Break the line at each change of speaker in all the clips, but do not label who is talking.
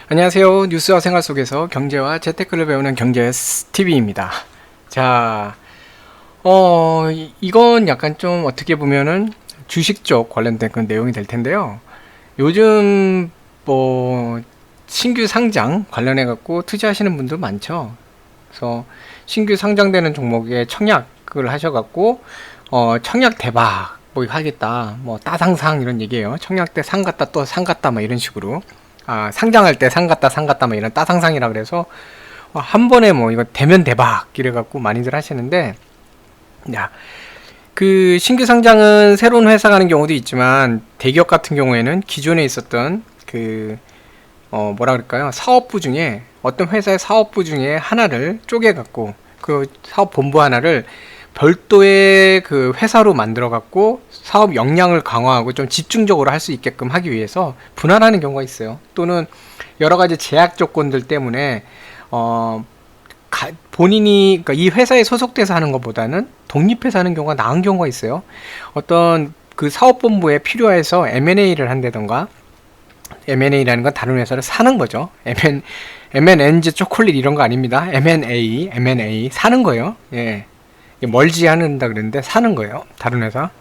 안녕하세요. 뉴스와 생활 속에서 경제와 재테크를 배우는 경제TV입니다. 자, 이건 약간 좀 어떻게 보면은 주식 쪽 관련된 그런 내용이 될 텐데요. 요즘 뭐 신규 상장 관련해 갖고 투자하시는 분들 많죠. 그래서 신규 상장되는 종목에 청약을 하셔 갖고 청약 대박 뭐 하겠다. 뭐 따상상 이런 얘기예요. 청약 때 상 갔다 또 상 갔다 막 이런 식으로. 상장할 때 상 갔다 상 갔다 막 이런 따상상이라 그래서 한 번에 뭐 이거 대면 대박 이래 갖고 많이들 하시는데, 야, 그 신규 상장은 새로운 회사 가는 경우도 있지만 대기업 같은 경우에는 기존에 있었던 그 뭐라 그럴까요? 사업부 중에 어떤 회사의 사업부 중에 하나를 쪼개 갖고 그 사업 본부 하나를 별도의 그 회사로 만들어 갖고 사업 역량을 강화하고 좀 집중적으로 할 수 있게끔 하기 위해서 분할하는 경우가 있어요. 또는 여러 가지 제약 조건들 때문에 본인이, 그러니까 이 회사에 소속돼서 하는 것보다는 독립해서 하는 경우가 나은 경우가 있어요. 어떤 그 사업본부에 필요해서 M&A를 한다던가, M&A라는 건 다른 회사를 사는 거죠. M&N's 초콜릿 이런 거 아닙니다. M&A 사는 거예요. 예. 멀지 않는다 그랬는데 사는 거예요. 다른 회사.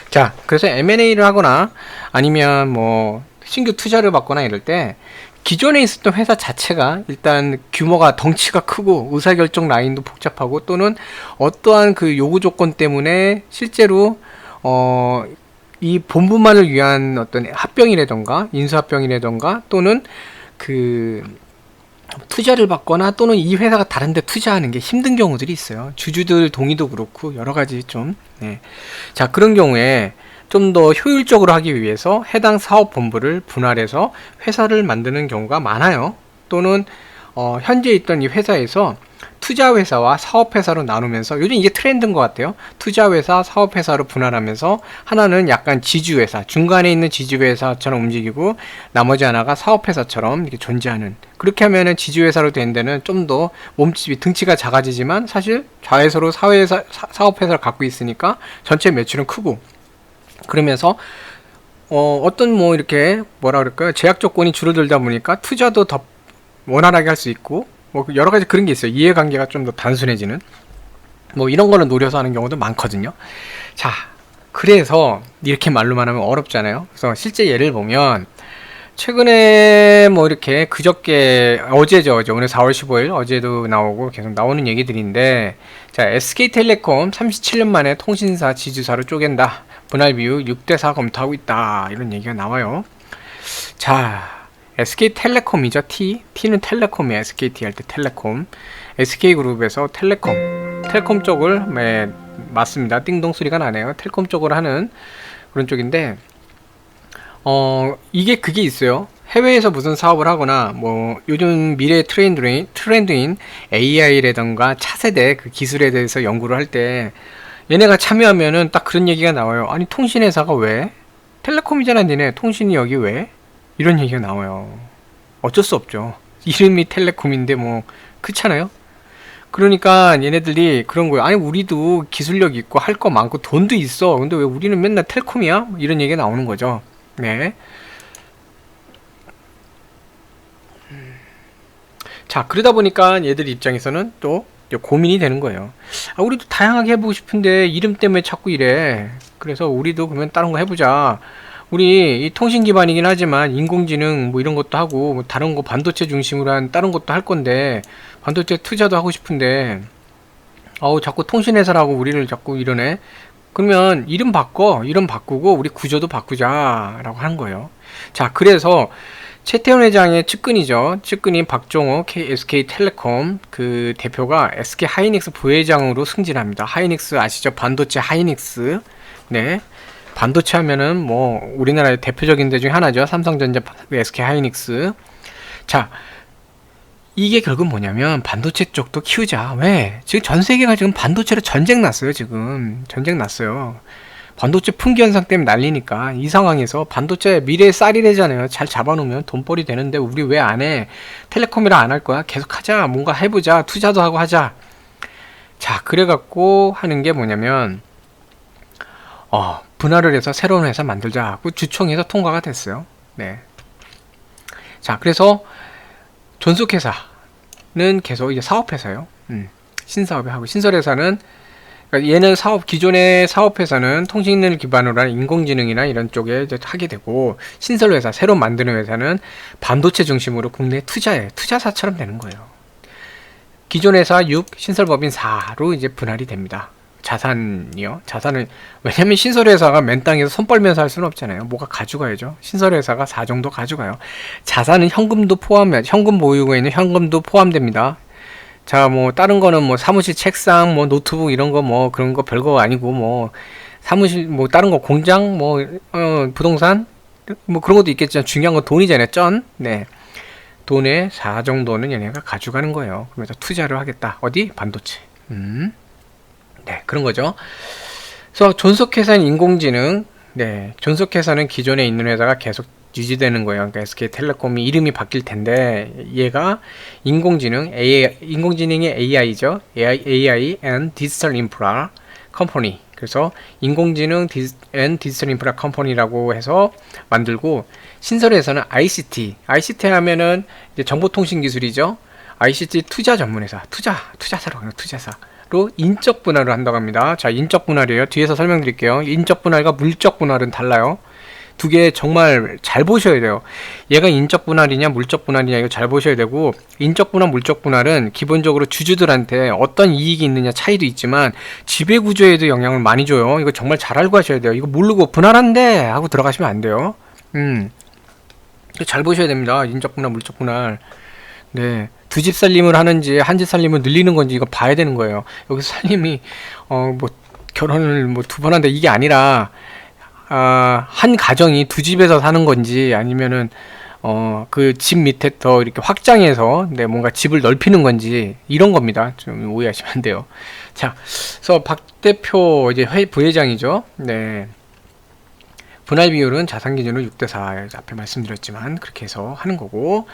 자, 그래서 M&A를 하거나 아니면 뭐 신규 투자를 받거나 이럴 때 기존에 있었던 회사 자체가 일단 규모가 덩치가 크고 의사결정 라인도 복잡하고 또는 어떠한 그 요구 조건 때문에 실제로 이 본부만을 위한 어떤 합병이라던가 인수합병이라던가 또는 그 투자를 받거나 또는 이 회사가 다른 데 투자하는 게 힘든 경우들이 있어요. 주주들 동의도 그렇고 여러 가지 좀. 네. 자, 그런 경우에 좀 더 효율적으로 하기 위해서 해당 사업 본부를 분할해서 회사를 만드는 경우가 많아요. 또는 현재 있던 이 회사에서 투자회사와 사업회사로 나누면서, 요즘 이게 트렌드인 것 같아요. 투자회사, 사업회사로 분할하면서 하나는 약간 지주회사, 중간에 있는 지주회사처럼 움직이고 나머지 하나가 사업회사처럼 이렇게 존재하는, 그렇게 하면은 지주회사로 된 데는 좀 더 몸집이 등치가 작아지지만 사실 자회사로 사업회사를 갖고 있으니까 전체 매출은 크고, 그러면서 어떤 뭐 이렇게 뭐라 그럴까요, 제약 조건이 줄어들다 보니까 투자도 더 원활하게 할 수 있고 뭐 여러 가지 그런 게 있어요. 이해관계가 좀 더 단순해지는 뭐 이런 거를 노려서 하는 경우도 많거든요. 자, 그래서 이렇게 말로만 하면 어렵잖아요. 그래서 실제 예를 보면 최근에 뭐 이렇게 그저께 어제죠. 오늘 4월 15일 어제도 나오고 계속 나오는 얘기들인데, 자, SK텔레콤 37년 만에 통신사 지주사로 쪼갠다. 분할 비율 6대4 검토하고 있다. 이런 얘기가 나와요. 자, SK텔레콤이죠. T는 텔레콤이에요. SKT 할 때 텔레콤. SK그룹에서 텔레콤 쪽을, 네, 맞습니다. 띵동 소리가 나네요. 텔콤 쪽을 하는 그런 쪽인데, 이게 그게 있어요. 해외에서 무슨 사업을 하거나 뭐 요즘 미래 트렌드인 AI라던가 차세대 그 기술에 대해서 연구를 할 때 얘네가 참여하면은 딱 그런 얘기가 나와요. 아니, 통신회사가 왜? 텔레콤이잖아, 니네. 통신이 여기 왜? 이런 얘기가 나와요. 어쩔 수 없죠. 이름이 텔레콤인데 뭐 그렇잖아요. 그러니까 얘네들이 그런 거예요. 아니, 우리도 기술력 있고 할 거 많고 돈도 있어. 근데 왜 우리는 맨날 텔콤이야? 이런 얘기가 나오는 거죠. 네. 자, 그러다 보니까 얘들 입장에서는 또 고민이 되는 거예요. 우리도 다양하게 해보고 싶은데 이름 때문에 자꾸 이래. 그래서 우리도 그러면 다른 거 해보자. 우리 이 통신 기반이긴 하지만 인공지능 뭐 이런 것도 하고 뭐 다른 거 반도체 중심으로 한 다른 것도 할 건데 반도체 투자도 하고 싶은데 자꾸 통신회사라고 우리를 자꾸 이러네. 그러면 이름 바꾸고 우리 구조도 바꾸자라고 하는 거예요. 자, 그래서 최태원 회장의 측근인 박종호 SK텔레콤 그 대표가 SK하이닉스 부회장으로 승진합니다. 하이닉스 아시죠? 반도체 하이닉스. 네. 반도체 하면은 뭐 우리나라의 대표적인 데 중에 하나죠. 삼성전자, SK하이닉스. 자, 이게 결국 뭐냐면 반도체 쪽도 키우자. 왜? 지금 전 세계가 지금 반도체로 전쟁 났어요. 반도체 품귀 현상 때문에 난리니까 이 상황에서 반도체 미래의 쌀이래잖아요. 잘 잡아놓으면 돈벌이 되는데 우리 왜 안 해? 텔레콤이라 안 할 거야? 계속 하자. 뭔가 해보자. 투자도 하고 하자. 자, 그래갖고 하는 게 뭐냐면 분할을 해서 새로운 회사 만들자 하고 주총에서 통과가 됐어요. 네. 자, 그래서 존속회사는 계속 이제 사업회사예요. 신사업에 하고, 신설회사는, 그러니까 얘는 기존의 사업회사는 통신을 기반으로 한 인공지능이나 이런 쪽에 이제 하게 되고, 신설회사, 새로 만드는 회사는 반도체 중심으로 국내 투자사처럼 되는 거예요. 기존 회사 6, 신설법인 4로 이제 분할이 됩니다. 자산이요. 자산은, 왜냐면 신설회사가 맨 땅에서 손 빨면서 할 수는 없잖아요. 뭐가 가져가야죠. 신설회사가 4 정도 가져가요. 자산은 현금도 현금 보유고에 있는 현금도 포함됩니다. 자, 뭐, 다른 거는 뭐, 사무실 책상, 뭐, 노트북, 이런 거, 뭐, 그런 거 별거 아니고, 뭐, 사무실, 뭐, 다른 거, 공장, 뭐, 부동산, 뭐, 그런 것도 있겠지만, 중요한 건 돈이잖아요. 네. 돈의 4 정도는 얘네가 가져가는 거예요. 그러면서 투자를 하겠다. 어디? 반도체. 네, 그런 거죠. 그래서 존속회사는 인공지능, 네, 존속회사는 기존에 있는 회사가 계속 유지되는 거예요. 그러니까 SK텔레콤이 이름이 바뀔 텐데, 얘가 인공지능의 AI죠. AI and Digital Infra Company. 그래서 인공지능 and Digital Infra Company라고 해서 만들고, 신설회사는 ICT 하면은 이제 정보통신 기술이죠. ICT 투자 전문회사, 투자사로 하는 투자사로 인적 분할을 한다고 합니다. 자, 인적 분할이에요. 뒤에서 설명드릴게요. 인적 분할과 물적 분할은 달라요. 두 개 정말 잘 보셔야 돼요. 얘가 인적 분할이냐 물적 분할이냐 이거 잘 보셔야 되고, 인적 분할 물적 분할은 기본적으로 주주들한테 어떤 이익이 있느냐 차이도 있지만 지배 구조에도 영향을 많이 줘요. 이거 정말 잘 알고 하셔야 돼요. 이거 모르고 분할한대 하고 들어가시면 안 돼요. 잘 보셔야 됩니다. 인적 분할 물적 분할. 네, 두 집 살림을 하는지 한 집 살림을 늘리는 건지 이거 봐야 되는 거예요. 여기서 살림이 뭐 결혼을 뭐 2번 한다 이게 아니라 한 가정이 두 집에서 사는 건지 아니면은 그 집 밑에 더 이렇게 확장해서 네, 뭔가 집을 넓히는 건지 이런 겁니다. 좀 오해하시면 안 돼요. 자, 그래서 박 대표 이제 부회장이죠. 네. 분할 비율은 자산 기준으로 6대4 앞에 말씀드렸지만 그렇게 해서 하는 거고,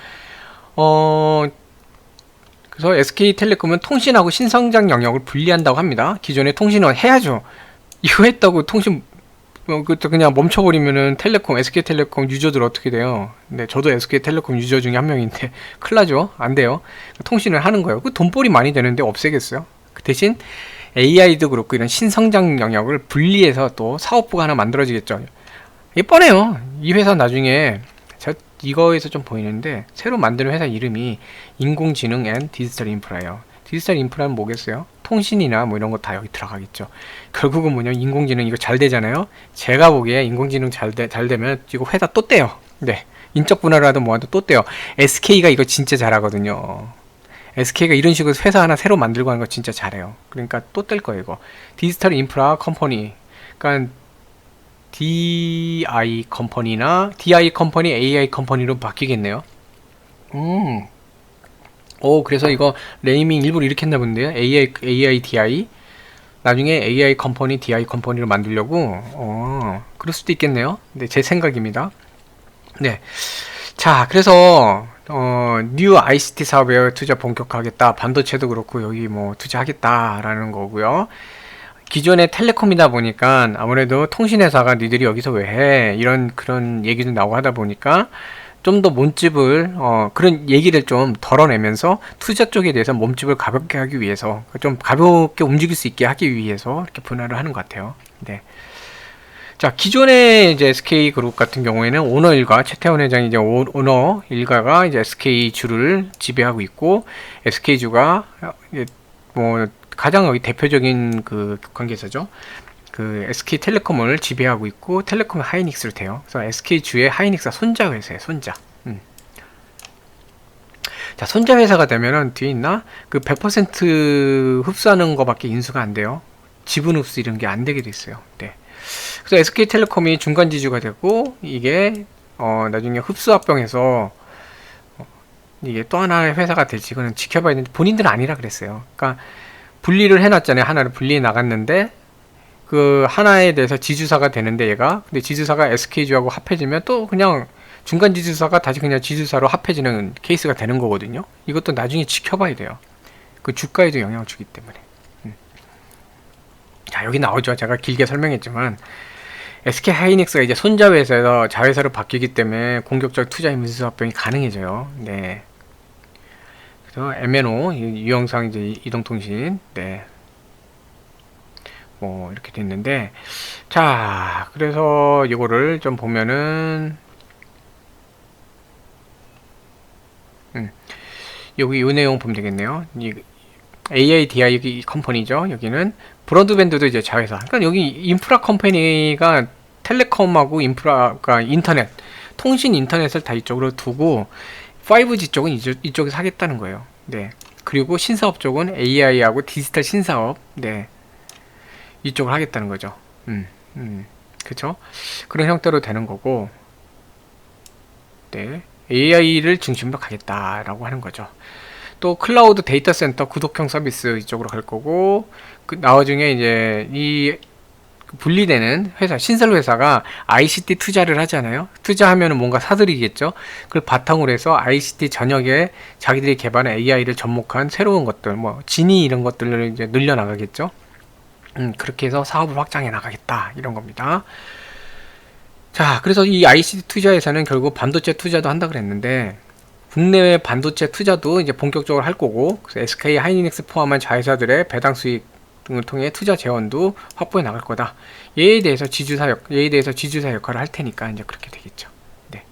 그래서 SK텔레콤은 통신하고 신성장 영역을 분리한다고 합니다. 기존에 통신은 해야죠. 이거 했다고 통신 그냥 멈춰버리면은 SK텔레콤 유저들 어떻게 돼요? 네, 저도 SK텔레콤 유저 중에 한 명인데 큰일 나죠? 안 돼요. 통신을 하는 거예요. 그 돈벌이 많이 되는데 없애겠어요? 그 대신 AI도 그렇고 이런 신성장 영역을 분리해서 또 사업부가 하나 만들어지겠죠. 이게 뻔해요. 이 회사 나중에 이거에서 좀 보이는데 새로 만드는 회사 이름이 인공지능 앤 디지털 인프라예요. 디지털 인프라는 뭐겠어요? 통신이나 뭐 이런 거 다 여기 들어가겠죠. 결국은 뭐냐, 인공지능 이거 잘 되잖아요. 제가 보기에 인공지능 잘 되면 이거 회사 또 떼요. 네, 인적 분할을 하든 뭐 하든 또 떼요. SK가 이거 진짜 잘하거든요. SK가 이런 식으로 회사 하나 새로 만들고 하는 거 진짜 잘해요. 그러니까 또 뗄 거예요 이거. 디지털 인프라 컴퍼니, 그러니까 DI 컴퍼니 AI 컴퍼니로 바뀌겠네요. 그래서 이거 네이밍 일부러 이렇게 했나 본데요. AI DI 나중에 AI 컴퍼니 DI 컴퍼니로 만들려고. 그럴 수도 있겠네요. 네, 제 생각입니다. 네. 자, 그래서 뉴 ICT 사업에 투자 본격화하겠다. 반도체도 그렇고 여기 뭐 투자하겠다라는 거고요. 기존의 텔레콤이다 보니까 아무래도 통신회사가 니들이 여기서 왜 해? 그런 얘기도 나오고 하다 보니까 좀 더 몸집을 그런 얘기를 좀 덜어내면서 투자 쪽에 대해서 몸집을 가볍게 하기 위해서, 좀 가볍게 움직일 수 있게 하기 위해서 이렇게 분할을 하는 것 같아요. 네. 자, 기존의 이제 SK 그룹 같은 경우에는 오너 일가, 최태원 회장이 이제 오너 일가가 이제 SK 주를 지배하고 있고, SK 주가 뭐 가장 여기 대표적인 그 관계사죠. 그 SK텔레콤을 지배하고 있고, 텔레콤 하이닉스를 돼요. 그래서 SK주의 하이닉스가 손자 회사예요. 손자. 자, 손자 회사가 되면은 뒤에 있나? 그 100% 흡수하는 거밖에 인수가 안 돼요. 지분 흡수 이런 게 안 되게 돼 있어요. 네. 그래서 SK텔레콤이 중간 지주가 되고, 이게 나중에 흡수합병해서 이게 또 하나의 회사가 될지 이거는 지켜봐야 되는데, 본인들은 아니라 그랬어요. 그러니까 분리를 해놨잖아요. 하나를 분리해 나갔는데 그 하나에 대해서 지주사가 되는데 얘가, 근데 지주사가 SK주하고 합해지면 또 그냥 중간 지주사가 다시 그냥 지주사로 합해지는 케이스가 되는 거거든요. 이것도 나중에 지켜봐야 돼요. 그 주가에도 영향을 주기 때문에. 자, 여기 나오죠. 제가 길게 설명했지만 SK 하이닉스가 이제 손자회사에서 자회사로 바뀌기 때문에 공격적 투자 인수 합병이 가능해져요. 네. 그래서 MNO 유영상 이제 이동통신 네. 뭐 이렇게 됐는데 자 그래서 이거를 좀 보면은 여기 요 내용 보면 되겠네요. 이 AIDI 컴퍼니죠. 여기는 브로드밴드도 이제 자회사. 그러니까 여기 인프라 컴퍼니가 텔레콤하고 인프라가 인터넷, 통신 인터넷을 다 이쪽으로 두고 5G 쪽은 이쪽에서 하겠다는 거예요. 네. 그리고 신사업 쪽은 AI하고 디지털 신사업, 네. 이쪽을 하겠다는 거죠. 그쵸? 그런 형태로 되는 거고, 네. AI를 중심으로 가겠다라고 하는 거죠. 또 클라우드 데이터 센터 구독형 서비스 이쪽으로 갈 거고 그 나중에 이제 이 분리되는 회사 신설 회사가 ICT 투자를 하잖아요. 투자하면은 뭔가 사들이겠죠. 그걸 바탕으로 해서 ICT 전역에 자기들이 개발한 AI를 접목한 새로운 것들 뭐 지니 이런 것들을 이제 늘려 나가겠죠. 그렇게 해서 사업을 확장해 나가겠다 이런 겁니다. 자, 그래서 이 ICT 투자에서는 결국 반도체 투자도 한다 그랬는데 국내외 반도체 투자도 이제 본격적으로 할 거고 그래서 SK 하이닉스 포함한 자회사들의 배당 수익 등을 통해 투자 재원도 확보해 나갈 거다. 얘에 대해서 지주사 역할을 할 테니까 이제 그렇게 되겠죠. 네.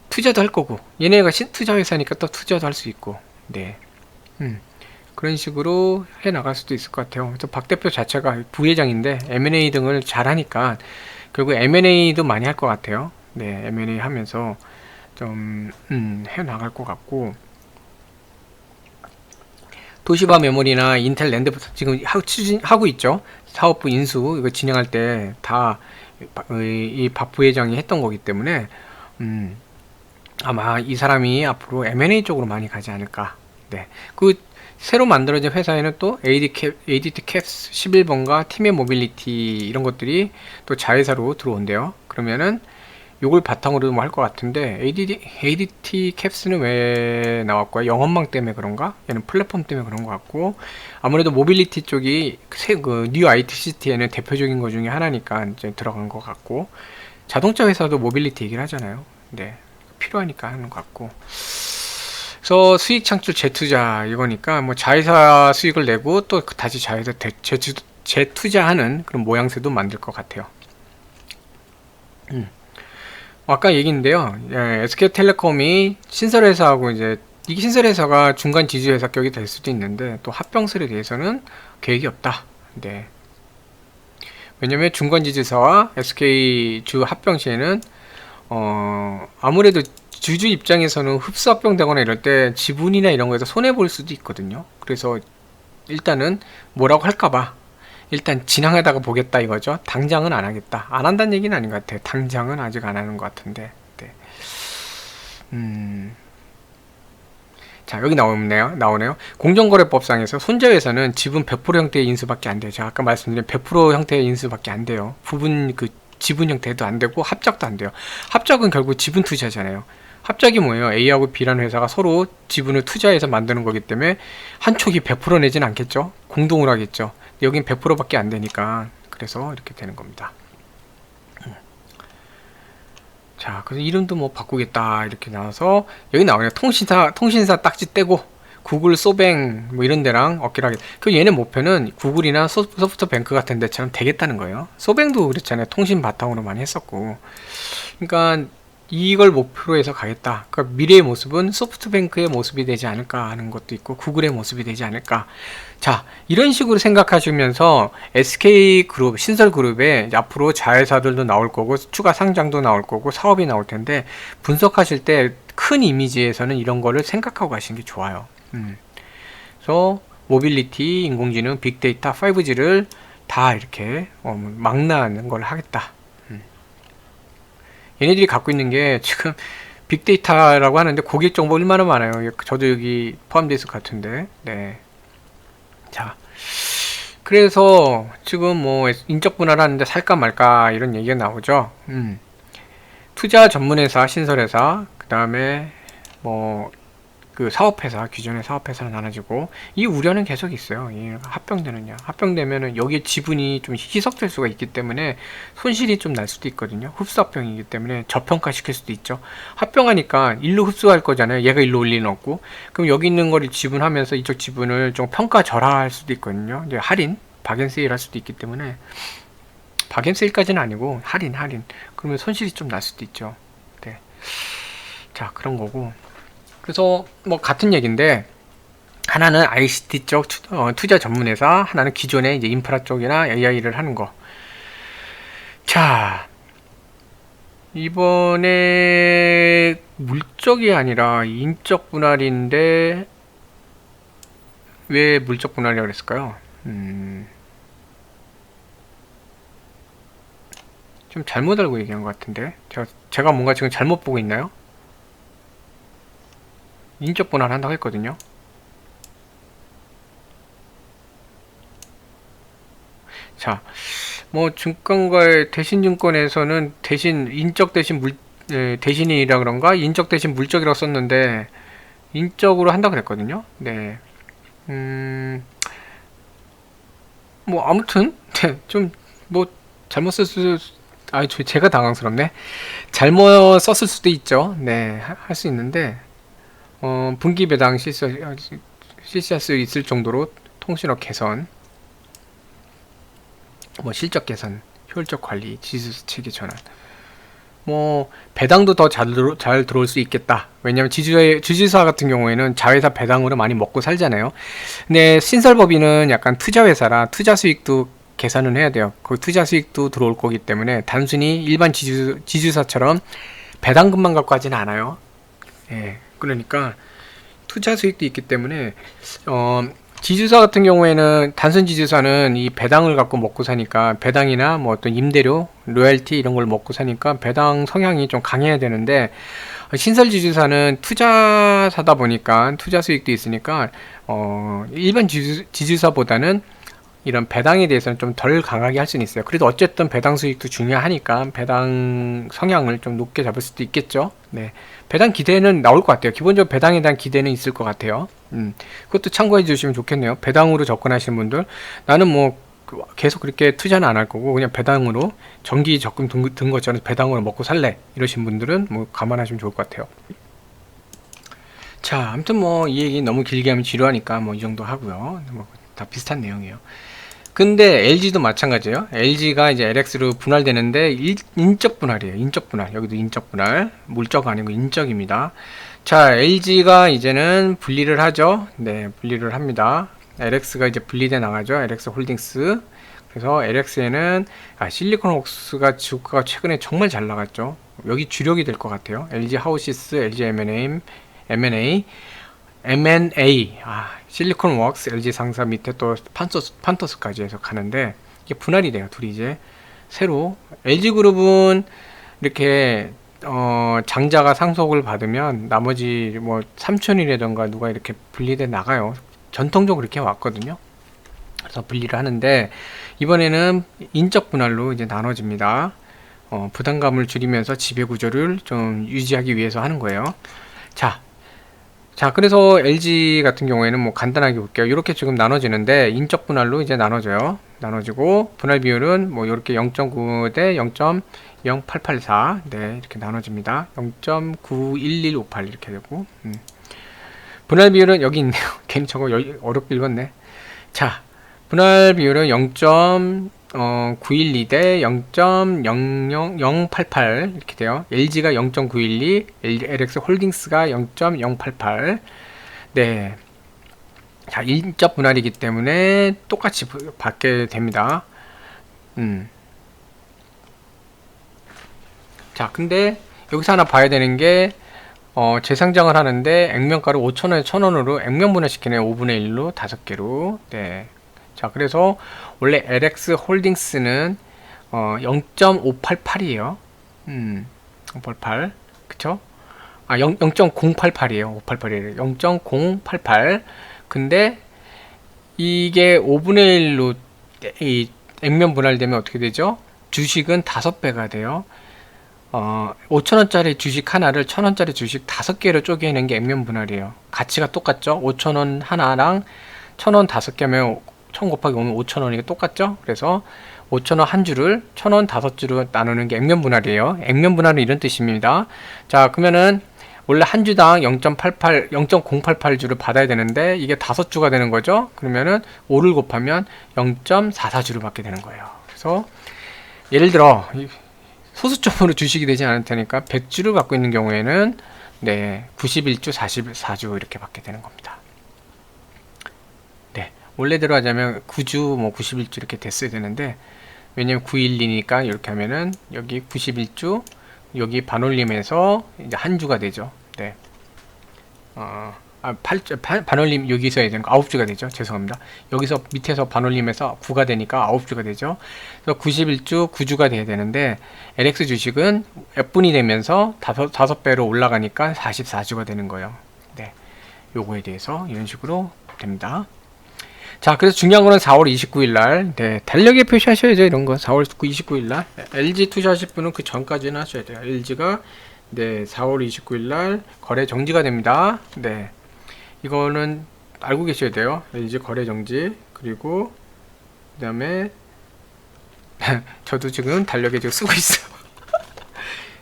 투자도 할 거고 얘네가 투자 회사니까 또 투자도 할 수 있고 네. 그런 식으로 해 나갈 수도 있을 것 같아요. 그래서 박 대표 자체가 부회장인데 M&A 등을 잘 하니까 결국 M&A도 많이 할 것 같아요. 네, M&A 하면서 좀 해 나갈 것 같고 도시바 메모리나 인텔 랜드 지금 하고 있죠. 사업부 인수 이거 진행할 때 다 이 박 부회장이 했던 거기 때문에 아마 이 사람이 앞으로 M&A 쪽으로 많이 가지 않을까. 네, 그 새로 만들어진 회사에는 또 ADT 캡스 11번과 팀의 모빌리티 이런 것들이 또 자회사로 들어온대요. 그러면은 요걸 바탕으로 뭐 할 것 같은데 ADT 캡스는 왜 나왔고요? 영업망 때문에 그런가? 얘는 플랫폼 때문에 그런 것 같고 아무래도 모빌리티 쪽이 그 뉴 IT 시티에는 대표적인 것 중에 하나니까 이제 들어간 것 같고 자동차 회사도 모빌리티 얘기를 하잖아요. 네, 필요하니까 하는 것 같고 그래서 수익 창출 재투자 이거니까 뭐 자회사 수익을 내고 또 다시 자회사 재투자하는 그런 모양새도 만들 것 같아요. 아까 얘기인데요. 예, SK텔레콤이 신설회사하고 이제 이 신설회사가 중간 지주회사 격이 될 수도 있는데 또 합병설에 대해서는 계획이 없다. 네. 왜냐면 중간 지주사와 SK 주 합병 시에는 아무래도 주주 입장에서는 흡수 합병되거나 이럴 때 지분이나 이런 거에서 손해 볼 수도 있거든요. 그래서 일단은 뭐라고 할까봐 일단 진행하다가 보겠다 이거죠. 당장은 안 하겠다. 안 한다는 얘기는 아닌 것 같아요. 당장은 아직 안 하는 것 같은데. 네. 자, 여기 나오네요. 공정거래법상에서 손자회사는 지분 100% 형태의 인수밖에 안 돼요. 제가 아까 말씀드린 100% 형태의 인수밖에 안 돼요. 부분 그 지분 형태도 안 되고 합작도 안 돼요. 합작은 결국 지분 투자잖아요. 합작이 뭐예요? A하고 B라는 회사가 서로 지분을 투자해서 만드는 거기 때문에 한쪽이 100% 내진 않겠죠? 공동으로 하겠죠. 여긴 100%밖에 안 되니까 그래서 이렇게 되는 겁니다. 자, 그래서 이름도 뭐 바꾸겠다 이렇게 나와서 여기 나오네요. 통신사 딱지 떼고 구글, 소뱅 뭐 이런 데랑 어깨를 하겠다. 그 얘네 목표는 구글이나 소프트뱅크 같은 데처럼 되겠다는 거예요. 소뱅도 그랬잖아요. 통신 바탕으로 많이 했었고. 그러니까 이걸 목표로 해서 가겠다. 그러니까 미래의 모습은 소프트뱅크의 모습이 되지 않을까 하는 것도 있고 구글의 모습이 되지 않을까. 자, 이런 식으로 생각하시면서 SK그룹, 신설그룹에 앞으로 자회사들도 나올 거고 추가 상장도 나올 거고 사업이 나올 텐데 분석하실 때 큰 이미지에서는 이런 거를 생각하고 가시는 게 좋아요. 그래서 모빌리티, 인공지능, 빅데이터, 5G를 다 이렇게 망라하는 걸 하겠다. 얘네들이 갖고 있는 게 지금 빅데이터라고 하는데 고객 정보 얼마나 많아요. 저도 여기 포함되어 있을 것 같은데. 네. 자, 그래서 지금 뭐 인적 분할을 하는데 살까 말까 이런 얘기가 나오죠. 투자 전문회사, 신설회사, 그 다음에 뭐 그 사업회사, 기존의 사업회사로 나눠지고, 이 우려는 계속 있어요. 이 합병되느냐. 합병되면은 여기에 지분이 좀 희석될 수가 있기 때문에 손실이 좀 날 수도 있거든요. 흡수합병이기 때문에 저평가 시킬 수도 있죠. 합병하니까 일로 흡수할 거잖아요. 얘가 일로 올 리는 없고. 그럼 여기 있는 거를 지분하면서 이쪽 지분을 좀 평가 절하할 수도 있거든요. 이제 할인, 박앤세일 할 수도 있기 때문에, 박앤세일까지는 아니고 할인. 그러면 손실이 좀 날 수도 있죠. 네. 자, 그런 거고. 그래서 뭐 같은 얘기인데, 하나는 ICT 쪽 투자 전문회사, 하나는 기존의 이제 인프라 쪽이나 AI를 하는 거. 자, 이번에 물적이 아니라 인적 분할인데 왜 물적 분할이라고 그랬을까요? 좀 잘못 알고 얘기한 것 같은데, 제가 뭔가 지금 잘못 보고 있나요? 인적 분할 한다고 했거든요. 자, 뭐 증권가의 대신증권에서는 대신 인적 대신 대신이라 그런가 인적 대신 물적이라고 썼는데 인적으로 한다 그랬거든요. 네. 뭐 아무튼 좀 뭐 잘못 썼을 제가 당황스럽네. 잘못 썼을 수도 있죠. 네, 할 수 있는데 분기 배당 실시할 수 있을 정도로 통신업 개선, 뭐 실적 개선, 효율적 관리, 지수 체계 전환. 뭐 배당도 더 잘 들어올 수 있겠다. 왜냐면 지주사 같은 경우에는 자회사 배당으로 많이 먹고 살잖아요. 근데 신설법인은 약간 투자회사라 투자 수익도 계산을 해야 돼요. 그 투자 수익도 들어올 거기 때문에 단순히 일반 지주사처럼 배당금만 갖고 하지는 않아요. 예, 그러니까 투자 수익도 있기 때문에 지주사 같은 경우에는 단순 지주사는 이 배당을 갖고 먹고 사니까 배당이나 뭐 어떤 임대료, 로열티 이런 걸 먹고 사니까 배당 성향이 좀 강해야 되는데 신설 지주사는 투자사다 보니까 투자 수익도 있으니까 일반 지주사보다는 이런 배당에 대해서는 좀 덜 강하게 할 수는 있어요. 그래도 어쨌든 배당 수익도 중요하니까 배당 성향을 좀 높게 잡을 수도 있겠죠. 네, 배당 기대는 나올 것 같아요. 기본적으로 배당에 대한 기대는 있을 것 같아요. 그것도 참고해 주시면 좋겠네요. 배당으로 접근하시는 분들, 나는 뭐 계속 그렇게 투자는 안 할 거고 그냥 배당으로 정기 적금 든 것처럼 배당으로 먹고 살래 이러신 분들은 뭐 감안하시면 좋을 것 같아요. 자, 아무튼 뭐 이 얘기 너무 길게 하면 지루하니까 뭐 이 정도 하고요. 뭐 다 비슷한 내용이에요. 근데 LG도 마찬가지예요. LG가 이제 LX로 분할되는데 인적 분할이에요. 인적 분할. 여기도 인적 분할. 물적 아니고 인적입니다. 자, LG가 이제는 분리를 하죠. 네, 분리를 합니다. LX가 이제 분리돼 나가죠. LX 홀딩스. 그래서 LX에는 실리콘웍스가 주가가 최근에 정말 잘 나갔죠. 여기 주력이 될 것 같아요. LG 하우시스, LG M&A, 실리콘웍스, LG 상사 밑에 또 판토스까지 해서 가는데 이게 분할이 돼요. 둘이 이제 새로 LG그룹은 이렇게 장자가 상속을 받으면 나머지 뭐 삼촌이라던가 누가 이렇게 분리돼 나가요. 전통적으로 그렇게 왔거든요. 그래서 분리를 하는데 이번에는 인적 분할로 이제 나눠집니다. 부담감을 줄이면서 지배구조를 좀 유지하기 위해서 하는 거예요. 자, 그래서 LG 같은 경우에는 뭐 간단하게 볼게요. 이렇게 지금 나눠지는데 인적 분할로 이제 나눠져요. 나눠지고 분할 비율은 뭐 이렇게 0.9 대 0.0884 네, 이렇게 나눠집니다. 0.91158 이렇게 되고 분할 비율은 여기 있네요. 괜히 저거 어렵게 읽었네. 자, 분할 비율은 0.912 대 0.00088 이렇게 돼요. LG가 0.912, LX 홀딩스가 0.088. 네. 자, 인적 분할이기 때문에 똑같이 받게 됩니다. 자, 근데 여기서 하나 봐야 되는 게 재상장을 하는데 액면가를 5,000원에 1,000원으로 액면 분할시키네요. 5분의 1로 5개로. 네. 자, 그래서 원래 LX 홀딩스는 0.588이에요. 588. 그쵸? 0.088이에요. 588이에요. 0.088. 근데 이게 5분의 1로 이 액면 분할되면 어떻게 되죠? 주식은 5배가 돼요. 5,000원짜리 주식 하나를 1,000원짜리 주식 5개로 쪼개는 게 액면 분할이에요. 가치가 똑같죠? 5,000원 하나랑 1,000원 5개면 1,000 곱하기 5면 5,000원이 똑같죠? 그래서 5,000원 한 주를 1,000원 5주로 나누는 게 액면 분할이에요. 액면 분할은 이런 뜻입니다. 자, 그러면은 원래 한 주당 0.08주를 받아야 되는데 이게 5주가 되는 거죠. 그러면은 5를 곱하면 0.44주를 받게 되는 거예요. 그래서 예를 들어 소수점으로 주식이 되지 않을 테니까 100주를 갖고 있는 경우에는 네, 91주, 44주 이렇게 받게 되는 겁니다. 네, 원래대로 하자면 9주, 뭐 91주 이렇게 됐어야 되는데 왜냐면 912니까 이렇게 하면은 여기 91주, 여기 반올림에서 이제 한 주가 되죠. 네. 반올림 여기서 해야 되는 거 9주가 되죠. 죄송합니다. 여기서 밑에서 반올림에서 9가 되니까 9주가 되죠. 그래서 91주 9주가 돼야 되는데 LX 주식은 F분이 되면서 5배로 올라가니까 44주가 되는 거예요. 네. 요거에 대해서 이런 식으로 됩니다. 자, 그래서 중요한 거는 4월 29일 날, 네, 달력에 표시하셔야죠, 이런 거. 4월 29일 날. LG 투자하실 분은 그 전까지는 하셔야 돼요. LG가, 네, 4월 29일 날 거래 정지가 됩니다. 네. 이거는 알고 계셔야 돼요. LG 거래 정지. 그리고, 그 다음에, 저도 지금 달력에 지금 쓰고 있어요.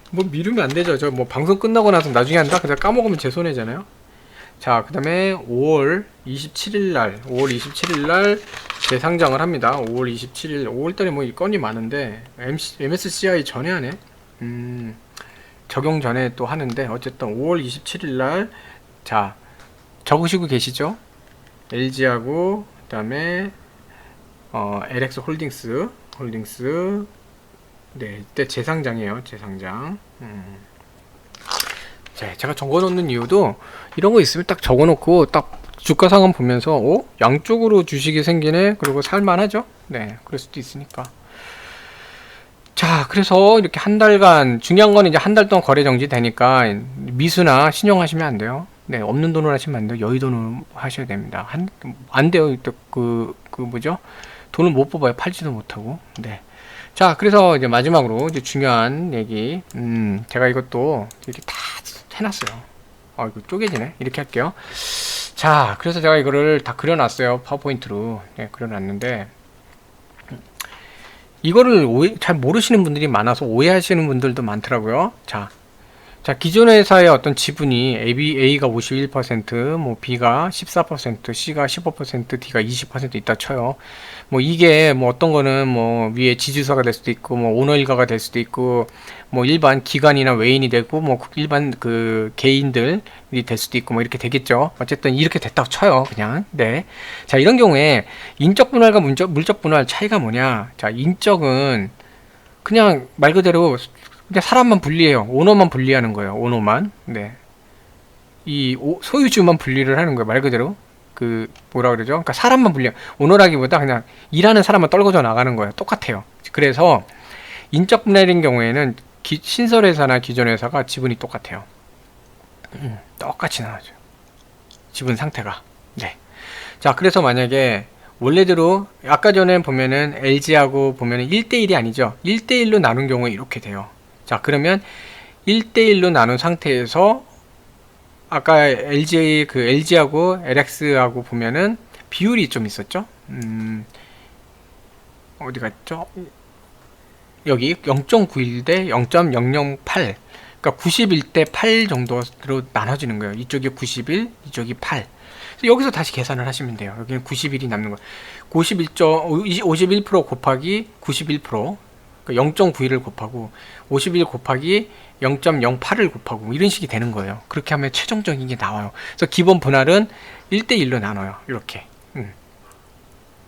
뭐 미루면 안 되죠. 저 뭐 방송 끝나고 나서 나중에 한다? 그냥 까먹으면 제 손해잖아요. 자, 그 다음에 5월 27일 날 재상장을 합니다. 5월 27일, 5월달에 뭐 건이 많은데, MSCI 전에 하네? 적용 전에 또 하는데, 어쨌든 5월 27일 날, 자, 적으시고 계시죠? LG하고, 그 다음에, LX 홀딩스, 네, 이때 재상장이에요, 재상장. 자, 제가 적어놓는 이유도 이런 거 있으면 딱 적어놓고 딱 주가 상황 보면서 양쪽으로 주식이 생기네. 그리고 살만하죠. 네, 그럴 수도 있으니까. 자, 그래서 이렇게 한 달간 중요한 건 이제 한 달 동안 거래 정지 되니까 미수나 신용하시면 안 돼요. 네, 없는 돈으로 하시면 안 돼요. 여의돈으로 하셔야 됩니다. 안 돼요. 뭐죠? 돈을 못 뽑아요. 팔지도 못하고. 네. 자, 그래서 이제 마지막으로 이제 중요한 얘기. 제가 이것도 이렇게 다 해놨어요. 이거 쪼개지네. 이렇게 할게요. 자, 그래서 제가 이거를 다 그려놨어요. 파워포인트로. 네, 그려놨는데, 이거를 잘 모르시는 분들이 많아서 오해하시는 분들도 많더라고요. 자, 기존 회사의 어떤 지분이 A가 51%, 뭐 B가 14%, C가 15%, D가 20% 있다 쳐요. 뭐 이게 뭐 어떤 거는 뭐 위에 지주사가 될 수도 있고, 뭐 오너일가가 될 수도 있고, 뭐 일반 기관이나 외인이 되고, 뭐 일반 그 개인들이 될 수도 있고, 뭐 이렇게 되겠죠. 어쨌든 이렇게 됐다고 쳐요, 그냥. 네. 자, 이런 경우에 인적 분할과 물적 분할 차이가 뭐냐? 자, 인적은 그냥 말 그대로 그냥 사람만 분리해요. 오너만 분리하는 거예요. 오너만. 네. 이 소유주만 분리를 하는 거예요. 말 그대로. 뭐라 그러죠? 그러니까 사람만 분리. 오너라기보다 그냥 일하는 사람만 떨궈져 나가는 거예요. 똑같아요. 그래서 인적 분할인 경우에는 신설회사나 기존 회사가 지분이 똑같아요. 똑같이 나와죠. 지분 상태가. 네. 자, 그래서 만약에 원래대로 아까 전에 보면은 LG하고 보면은 1대1이 아니죠. 1대1로 나눈 경우에 이렇게 돼요. 자, 그러면 1대1로 나눈 상태에서 아까 LG하고 LX하고 보면은 비율이 좀 있었죠. 어디 갔죠? 여기 0.91 대 0.008. 그러니까 91대 8 정도로 나눠지는 거예요. 이쪽이 91, 이쪽이 8. 여기서 다시 계산을 하시면 돼요. 여기는 91이 남는 거예요. 51% 곱하기 91%. 그러니까 0.91을 곱하고 51 곱하기 0.08을 곱하고 뭐 이런 식이 되는 거예요. 그렇게 하면 최종적인 게 나와요. 그래서 기본 분할은 1대1로 나눠요. 이렇게.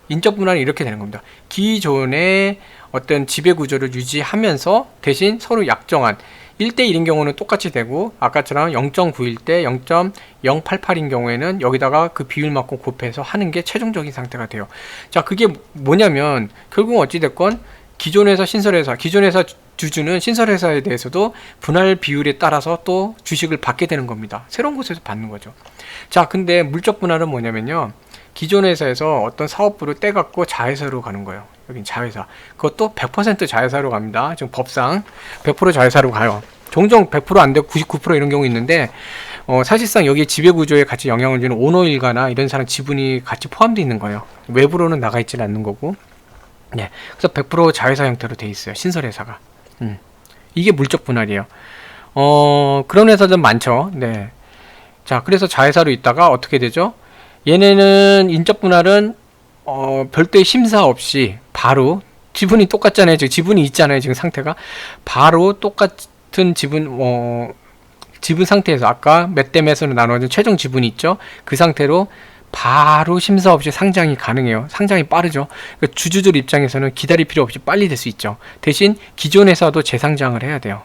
인적 분할은 이렇게 되는 겁니다. 기존의 어떤 지배 구조를 유지하면서 대신 서로 약정한 1대1인 경우는 똑같이 되고 아까처럼 0.91 대 0.088인 경우에는 여기다가 그 비율만큼 곱해서 하는 게 최종적인 상태가 돼요. 자, 그게 뭐냐면 결국 어찌됐건 기존 회사, 신설회사, 기존 회사 주주는 신설회사에 대해서도 분할 비율에 따라서 또 주식을 받게 되는 겁니다. 새로운 곳에서 받는 거죠. 자, 근데 물적 분할은 뭐냐면요. 기존 회사에서 어떤 사업부를 떼갖고 자회사로 가는 거예요. 여긴 자회사. 그것도 100% 자회사로 갑니다. 지금 법상 100% 자회사로 가요. 종종 100% 안 되고 99% 이런 경우 있는데, 사실상 여기에 지배구조에 같이 영향을 주는 오너 일가나 이런 사람 지분이 같이 포함되어 있는 거예요. 외부로는 나가 있지는 않는 거고. 네. 그래서 100% 자회사 형태로 돼 있어요. 신설회사가. 이게 물적 분할이에요. 그런 회사들 많죠. 네. 자, 그래서 자회사로 있다가 어떻게 되죠? 얘네는 인적 분할은 별도의 심사 없이 바로 지분이 똑같잖아요. 지금 지분이 있잖아요. 지금 상태가 바로 똑같은 지분 상태에서 아까 몇 대 몇으로 나눠진 최종 지분이 있죠. 그 상태로 바로 심사 없이 상장이 가능해요. 상장이 빠르죠. 그러니까 주주들 입장에서는 기다릴 필요 없이 빨리 될 수 있죠. 대신 기존 회사도 재상장을 해야 돼요.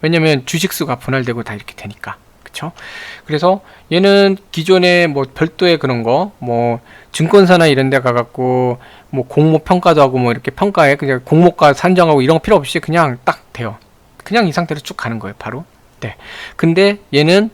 왜냐면 주식수가 분할되고 다 이렇게 되니까. 그쵸? 그래서 얘는 기존에 뭐 별도의 그런 거, 뭐 증권사나 이런 데 가갖고 뭐 공모 평가도 하고 뭐 이렇게 평가해. 그냥 공모가 산정하고 이런 거 필요 없이 그냥 딱 돼요. 그냥 이 상태로 쭉 가는 거예요. 바로. 네. 근데 얘는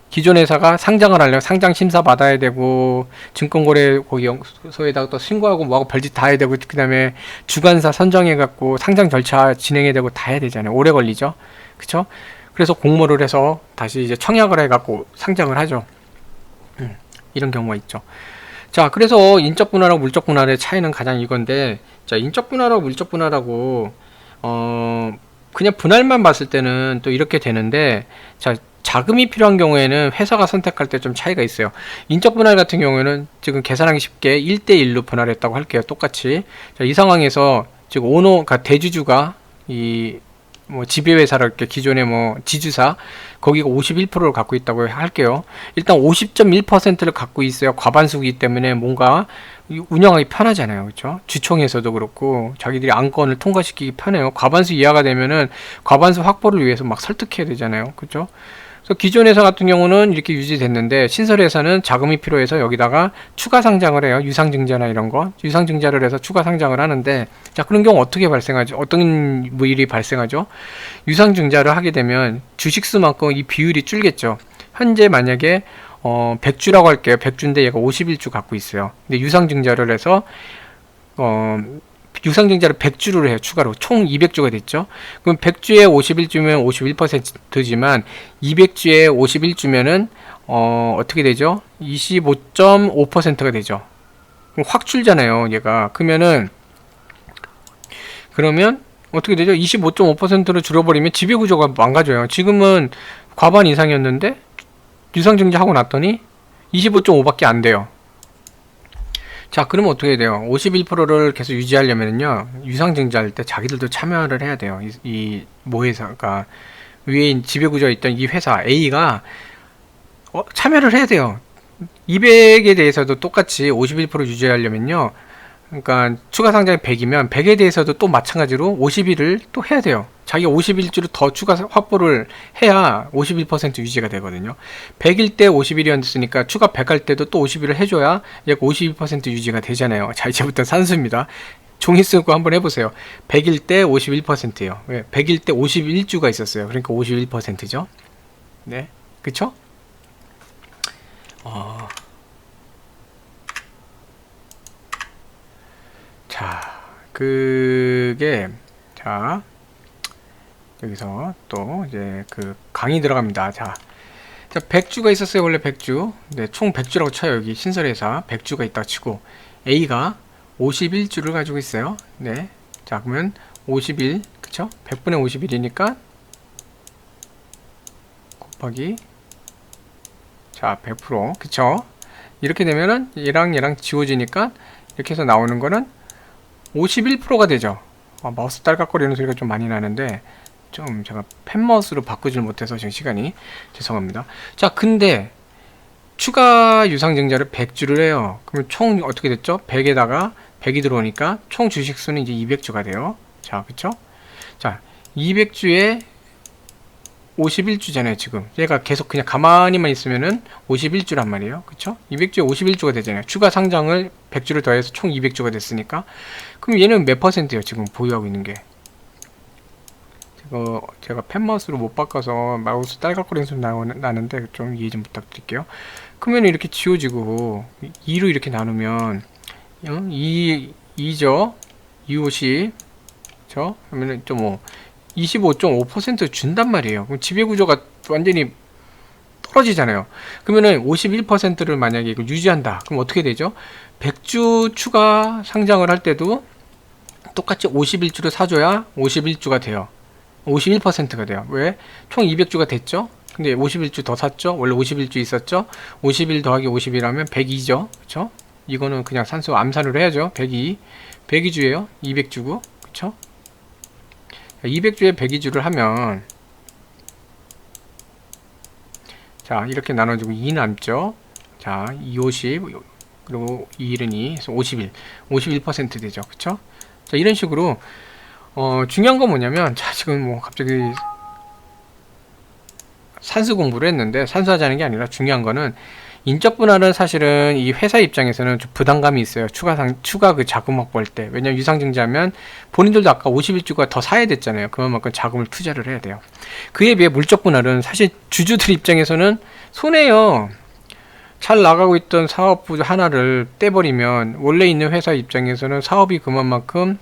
기존 회사가 상장을 하려면 상장 심사 받아야 되고 증권거래소에다가 또 신고하고 뭐하고 별짓 다 해야 되고 그 다음에 주관사 선정해 갖고 상장 절차 진행해야 되고 다 해야 되잖아요. 오래 걸리죠. 그쵸? 그래서 공모를 해서 다시 이제 청약을 해 갖고 상장을 하죠. 이런 경우가 있죠. 자, 그래서 인적 분할하고 물적 분할의 차이는 가장 이건데, 자, 인적 분할하고 물적 분할하고 그냥 분할만 봤을 때는 또 이렇게 되는데, 자, 자금이 필요한 경우에는 회사가 선택할 때 좀 차이가 있어요. 인적 분할 같은 경우에는 지금 계산하기 쉽게 1대1로 분할했다고 할게요. 똑같이. 자, 이 상황에서 지금 그러니까 대주주가 뭐 지배회사를 이렇게 기존의 뭐 지주사 거기가 51%를 갖고 있다고 할게요. 일단 50.1%를 갖고 있어야 과반수이기 때문에 뭔가 운영하기 편하잖아요. 그렇죠? 주총에서도 그렇고 자기들이 안건을 통과시키기 편해요. 과반수 이하가 되면은 과반수 확보를 위해서 막 설득해야 되잖아요. 그렇죠? 그래서 기존 회사 같은 경우는 이렇게 유지됐는데 신설 회사는 자금이 필요해서 여기다가 추가 상장을 해요. 유상증자나 이런 거 유상증자를 해서 추가 상장을 하는데, 자, 그런 경우 어떻게 발생하죠? 어떤 뭐 일이 발생하죠? 유상증자를 하게 되면 주식수만큼 이 비율이 줄겠죠. 현재 만약에 100주라고 할게요. 100주인데 얘가 51주 갖고 있어요. 근데 유상증자를 해서 유상증자를 100주를 해요. 추가로 총 200주가 됐죠. 그럼 100주에 51주면 51%지만 200주에 51주면은 어떻게 되죠? 25.5%가 되죠. 그럼 확 줄잖아요. 얘가. 그러면 어떻게 되죠? 25.5%로 줄어버리면 지배구조가 망가져요. 지금은 과반 이상이었는데 유상증자하고 났더니 25.5밖에 안 돼요. 자, 그러면 어떻게 돼요? 51%를 계속 유지하려면요, 유상증자할 때 자기들도 참여를 해야 돼요. 이 모회사가 위에 지배구조에 있던 이 회사 A가 참여를 해야 돼요. 200에 대해서도 똑같이 51% 유지하려면요, 그러니까 추가 상장이 100이면 100에 대해서도 또 마찬가지로 51을 또 해야 돼요. 자기가 51주를 더 추가 확보를 해야 51% 유지가 되거든요. 100일 때 51이었으니까 추가 100 할 때도 또 51을 해줘야 약 52% 유지가 되잖아요. 자, 이제부터 산수입니다. 종이 쓰고 한번 해보세요. 100일 때 51%예요. 왜? 100일 때 51주가 있었어요. 그러니까 51%죠. 네, 그쵸? 자, 자, 여기서 또 이제 그 강의 들어갑니다. 자, 100주가 있었어요. 원래 100주. 네, 총 100주라고 쳐요. 여기 신설회사 100주가 있다 치고 A가 51주를 가지고 있어요. 네. 자, 그러면 51, 그쵸? 100분의 51이니까 곱하기, 자, 100%, 그쵸? 이렇게 되면은 얘랑 지워지니까 이렇게 해서 나오는 거는 51%가 되죠. 마우스 딸깍거리는 소리가 좀 많이 나는데 좀 제가 펜마우스로 바꾸질 못해서 지금 시간이, 죄송합니다. 자, 근데 추가 유상증자를 100주를 해요. 그럼 총 어떻게 됐죠? 100에다가 100이 들어오니까 총 주식수는 이제 200주가 돼요. 자, 그쵸? 자, 200주에 51주잖아요. 지금 얘가 계속 그냥 가만히만 있으면은 51주란 말이에요. 그쵸? 200주에 51주가 되잖아요. 추가 상장을 100주를 더해서 총 200주가 됐으니까. 그럼 얘는 몇 퍼센트예요? 지금 보유하고 있는 게. 제가 펜마우스로 못 바꿔서 마우스 딸깍거리는 소리 나는데 좀 이해 좀 부탁드릴게요. 그러면 이렇게 지워지고 2로 이렇게 나누면 2죠. 250. 그쵸? 그러면은 좀 뭐 25.5% 준단 말이에요. 그럼 지배구조가 완전히 떨어지잖아요. 그러면은 51%를 만약에 이걸 유지한다. 그럼 어떻게 되죠? 100주 추가 상장을 할 때도 똑같이 51주를 사줘야 51주가 돼요. 51%가 돼요. 왜? 총 200주가 됐죠? 근데 51주 더 샀죠? 원래 51주 있었죠? 51 더하기 50일 하면 102죠? 그쵸? 이거는 그냥 산수 암산으로 해야죠. 102. 102주예요. 200주고. 그쵸? 200주에 102주를 하면 자, 이렇게 나눠주고 2 남죠? 자, 2, 50 그리고 2일은 2, 그래서 51. 51% 되죠. 그쵸? 자, 이런 식으로 중요한 건 뭐냐면, 자, 지금 뭐 갑자기 산수 공부를 했는데, 산수하자는 게 아니라 중요한 거는 인적 분할은 사실은 이 회사 입장에서는 좀 부담감이 있어요. 추가 그 자금 확보할 때. 왜냐면 유상증자하면 본인들도 아까 51주가 더 사야 됐잖아요. 그만큼 자금을 투자를 해야 돼요. 그에 비해 물적 분할은 사실 주주들 입장에서는 손해요. 잘 나가고 있던 사업부 하나를 떼버리면 원래 있는 회사 입장에서는 사업이 그만큼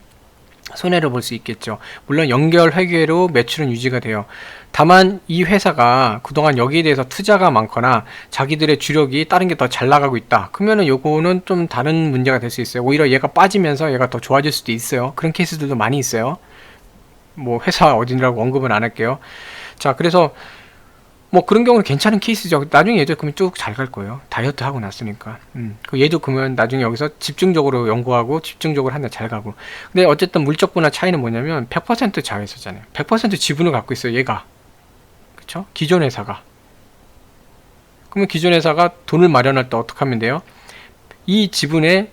손해를 볼 수 있겠죠. 물론 연결 회계로 매출은 유지가 돼요. 다만 이 회사가 그동안 여기에 대해서 투자가 많거나 자기들의 주력이 다른 게 더 잘 나가고 있다. 그러면은 요거는 좀 다른 문제가 될 수 있어요. 오히려 얘가 빠지면서 얘가 더 좋아질 수도 있어요. 그런 케이스들도 많이 있어요. 뭐 회사 어딘지라고 언급은 안 할게요. 자, 그래서 뭐 그런 경우는 괜찮은 케이스죠. 나중에 얘도 그러면 쭉 잘 갈 거예요. 다이어트 하고 났으니까. 그 얘도 그러면 나중에 여기서 집중적으로 연구하고 집중적으로 한다 잘 가고. 근데 어쨌든 물적 분할 차이는 뭐냐면 100% 자회사잖아요. 100% 지분을 갖고 있어요. 얘가. 그쵸? 기존 회사가. 그러면 기존 회사가 돈을 마련할 때 어떻게 하면 돼요? 이 지분에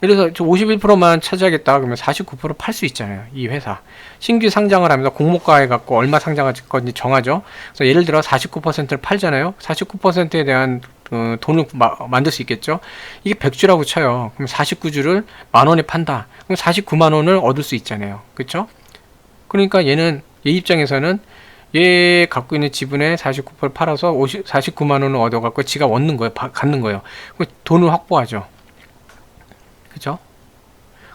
예를 들어서 51%만 차지하겠다 그러면 49% 팔 수 있잖아요. 이 회사 신규 상장을 하면서 공모가에 갖고 얼마 상장할 건지 정하죠. 그래서 예를 들어 49%를 팔잖아요. 49%에 대한 돈을 만들 수 있겠죠. 이게 100주라고 쳐요. 그럼 49주를 만원에 판다. 그럼 49만원을 얻을 수 있잖아요. 그쵸? 그러니까 얘 입장에서는 얘 갖고 있는 지분의 49%를 팔아서 49만원을 얻어갖고 지가 얻는 거예요. 갖는 거예요. 돈을 확보하죠. 그죠?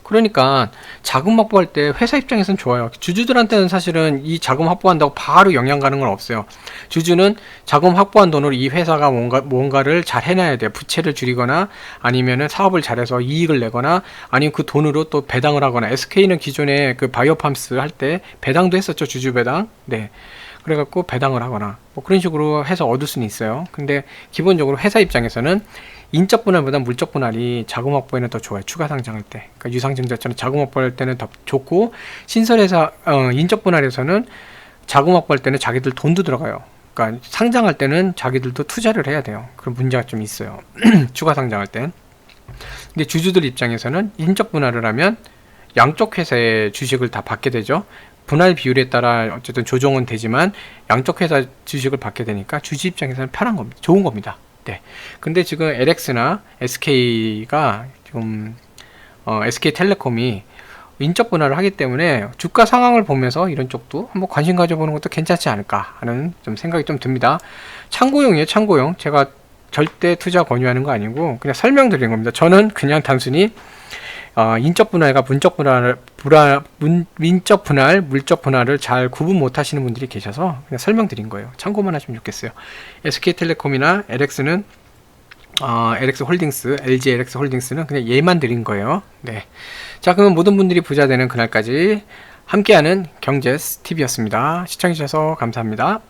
그러니까 자금 확보할 때 회사 입장에서는 좋아요. 주주들한테는 사실은 이 자금 확보한다고 바로 영향 가는 건 없어요. 주주는 자금 확보한 돈으로 이 회사가 뭔가를 잘 해놔야 돼요. 부채를 줄이거나 아니면은 사업을 잘해서 이익을 내거나 아니면 그 돈으로 또 배당을 하거나. SK는 기존에 그 바이오팜스 할 때 배당도 했었죠. 주주 배당. 네. 그래갖고 배당을 하거나 뭐 그런 식으로 해서 얻을 수는 있어요. 근데 기본적으로 회사 입장에서는 인적 분할보다 물적 분할이 자금 확보에는 더 좋아요. 추가 상장할 때. 그러니까 유상증자처럼 자금 확보할 때는 더 좋고, 신설회사 인적 분할에서는 자금 확보할 때는 자기들 돈도 들어가요. 그러니까 상장할 때는 자기들도 투자를 해야 돼요. 그런 문제가 좀 있어요. 추가 상장할 땐. 근데 주주들 입장에서는 인적 분할을 하면 양쪽 회사의 주식을 다 받게 되죠. 분할 비율에 따라 어쨌든 조정은 되지만 양쪽 회사 주식을 받게 되니까 주주 입장에서는 편한 겁니다. 좋은 겁니다. 네. 근데 지금 LX나 SK가 지금 SK텔레콤이 인적 분할을 하기 때문에 주가 상황을 보면서 이런 쪽도 한번 관심 가져보는 것도 괜찮지 않을까 하는 좀 생각이 좀 듭니다. 참고용이에요. 참고용. 제가 절대 투자 권유하는 거 아니고 그냥 설명드리는 겁니다. 저는 그냥 단순히 인적 분할과 민적 분할, 물적 분할을 잘 구분 못 하시는 분들이 계셔서 그냥 설명드린 거예요. 참고만 하시면 좋겠어요. SK텔레콤이나 LX는 LX 홀딩스, LG LX 홀딩스는 그냥 얘만 드린 거예요. 네. 자, 그러면 모든 분들이 부자 되는 그날까지 함께하는 경제스 TV였습니다. 시청해주셔서 감사합니다.